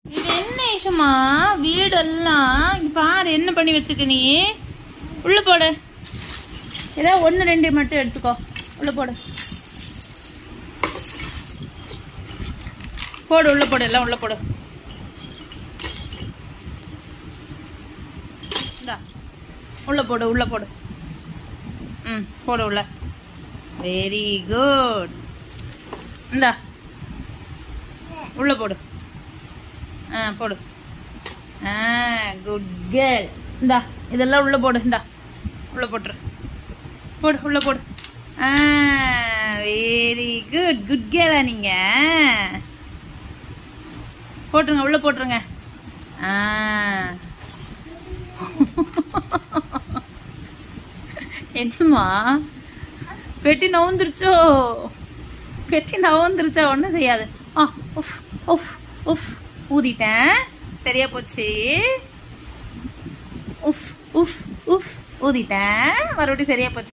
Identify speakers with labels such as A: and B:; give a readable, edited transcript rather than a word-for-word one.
A: இது என்ன விஷயமா வீடெல்லாம் பாரு என்ன பண்ணி வச்சுக்க நீ. உள்ள போடு. ஏதாவது 1 2 மட்டும் எடுத்துக்கோ. உள்ள போடு போடு உள்ள போடு எல்லாம் உள்ள போடு. இந்தா உள்ள போடு உள்ள போடு. போடு உள்ள. Very good. இந்தா உள்ள போடு. போடு. Good girl. இந்தா இதெல்லாம் உள்ள போடு. இந்தா உள்ள போட்டுரு. போடு உள்ள போடு. Very good. குட் கேர்ளா நீங்க. போட்டுருங்க உள்ள போட்டுருங்க. என்னம்மா பெட்டி நவுந்துருச்சோ? பெட்டி நவுந்துருச்சா? ஒன்றும் செய்யாது. உஃப் உஃப் உஃப் ஊதிட்டேன். சரியா போச்சு. உஃப் உஃப் உஃப் ஊதிட்டேன். மறுபடியும் சரியா போச்சு.